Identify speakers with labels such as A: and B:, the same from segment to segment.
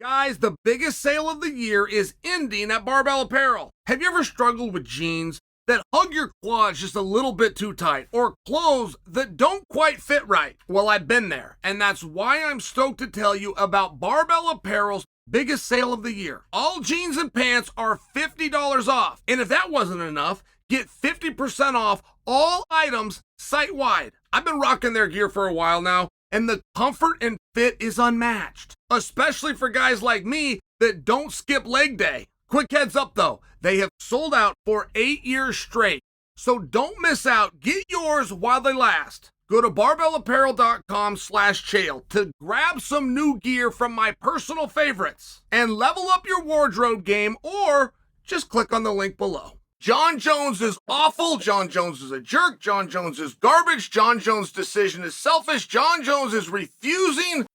A: Guys, the biggest sale of the year is ending at Barbell Apparel. Have you ever struggled with jeans that hug your quads just a little bit too tight, or clothes that don't quite fit right? Well, I've been there, and that's why I'm stoked to tell you about Barbell Apparel's biggest sale of the year. All jeans and pants are $50 off, and if that wasn't enough, get 50% off all items site-wide. I've been rocking their gear for a while now, and the comfort and fit is unmatched, especially for guys like me that don't skip leg day. Quick heads up though, they have sold out for 8 years straight, so don't miss out. Get yours while they last. Go to barbellapparel.com/Chael to grab some new gear from my personal favorites and level up your wardrobe game, or just click on the link below. Jon Jones is awful. Jon Jones is a jerk. Jon Jones is garbage. Jon Jones' decision is selfish. Jon Jones is refusing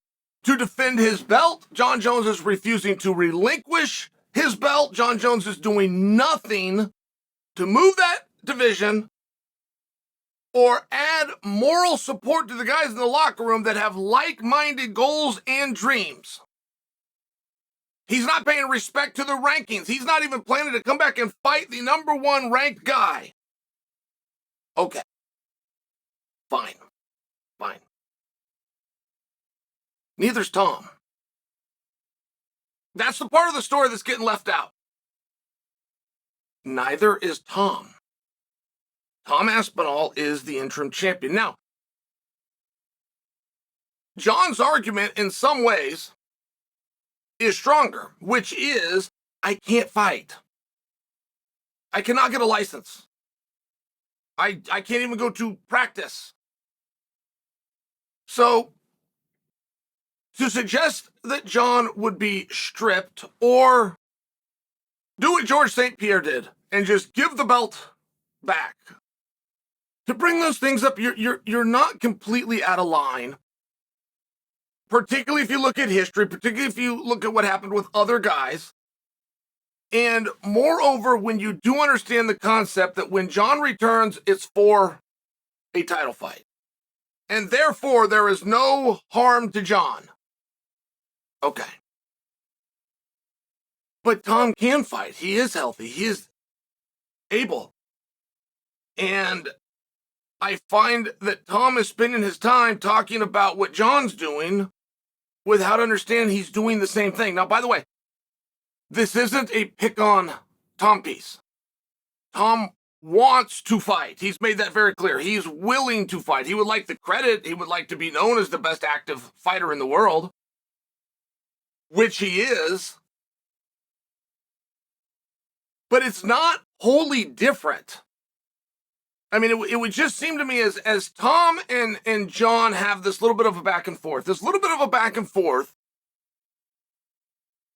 A: to defend his belt. Jon Jones is refusing to relinquish his belt. Jon Jones is doing nothing to move that division or add moral support to the guys in the locker room that have like-minded goals and dreams. He's not paying respect to the rankings. He's not even planning to come back and fight the number one ranked guy. Okay. Fine. Neither's Tom. That's the part of the story that's getting left out. Neither is Tom. Tom Aspinall is the interim champion. Now, John's argument in some ways is stronger, which is, I can't fight. I cannot get a license. I can't even go to practice. So, to suggest that Jon would be stripped or do what George St. Pierre did and just give the belt back, to bring those things up, you're not completely out of line. Particularly if you look at history, particularly if you look at what happened with other guys. And moreover, when you do understand the concept that when Jon returns, it's for a title fight. And therefore, there is no harm to Jon. Okay. But Tom can fight. He is healthy. He is able. And I find that Tom is spending his time talking about what Jon's doing without understanding he's doing the same thing. Now, by the way, this isn't a pick on Tom piece. Tom wants to fight. He's made that very clear. He's willing to fight. He would like the credit. He would like to be known as the best active fighter in the world, which he is. But it's not wholly different. I mean, it would just seem to me as Tom and Jon have this little bit of a back and forth. This little bit of a back and forth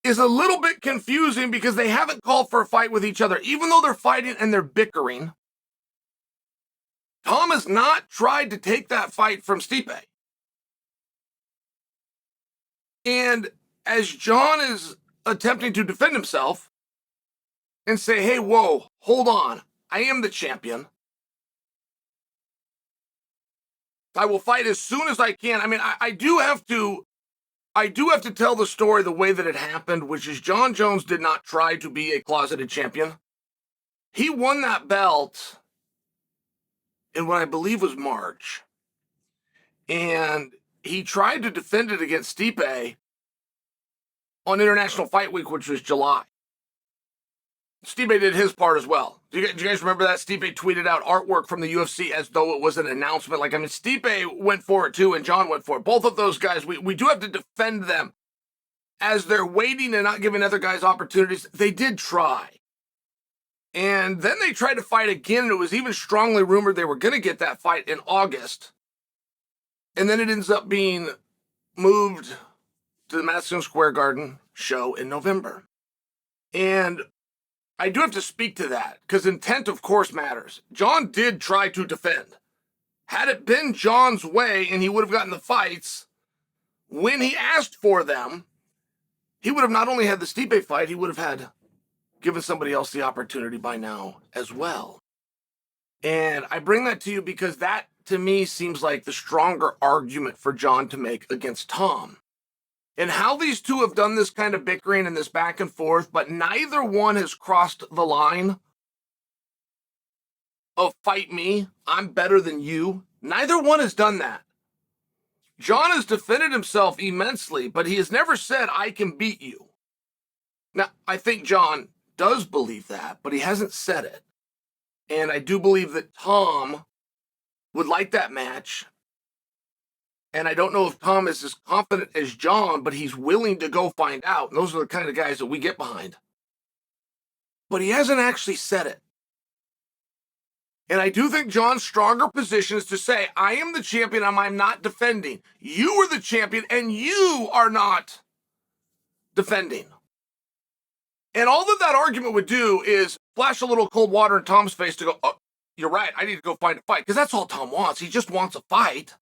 A: is a little bit confusing because they haven't called for a fight with each other. Even though they're fighting and they're bickering, Tom has not tried to take that fight from Stipe. And as Jon is attempting to defend himself and say, hey, whoa, hold on, I am the champion. I will fight as soon as I can. I mean, I do have to tell the story the way that it happened, which is Jon Jones did not try to be a closeted champion. He won that belt in what I believe was March. And he tried to defend it against Stipe on International Fight Week, which was July. Stipe did his part as well. Do you guys remember that? Stipe tweeted out artwork from the UFC as though it was an announcement. Like, I mean, Stipe went for it too, and Jon went for it. Both of those guys, we do have to defend them. As they're waiting and not giving other guys opportunities, they did try. And then they tried to fight again, and it was even strongly rumored they were going to get that fight in August. And then it ends up being moved to the Madison Square Garden show in November. And I do have to speak to that, because intent, of course, matters. Jon did try to defend. Had it been Jon's way and he would have gotten the fights, when he asked for them, he would have not only had the Stipe fight, he would have had given somebody else the opportunity by now as well. And I bring that to you because that, to me, seems like the stronger argument for Jon to make against Tom. And how these two have done this kind of bickering and this back and forth, but neither one has crossed the line of fight me, I'm better than you. Neither one has done that. Jon has defended himself immensely, but he has never said, I can beat you. Now, I think Jon does believe that, but he hasn't said it. And I do believe that Tom would like that match. And I don't know if Tom is as confident as Jon, but he's willing to go find out. And those are the kind of guys that we get behind. But he hasn't actually said it. And I do think Jon's stronger position is to say, I am the champion and I'm not defending. You are the champion and you are not defending. And all that argument would do is flash a little cold water in Tom's face to go, oh, you're right, I need to go find a fight. Because that's all Tom wants. He just wants a fight.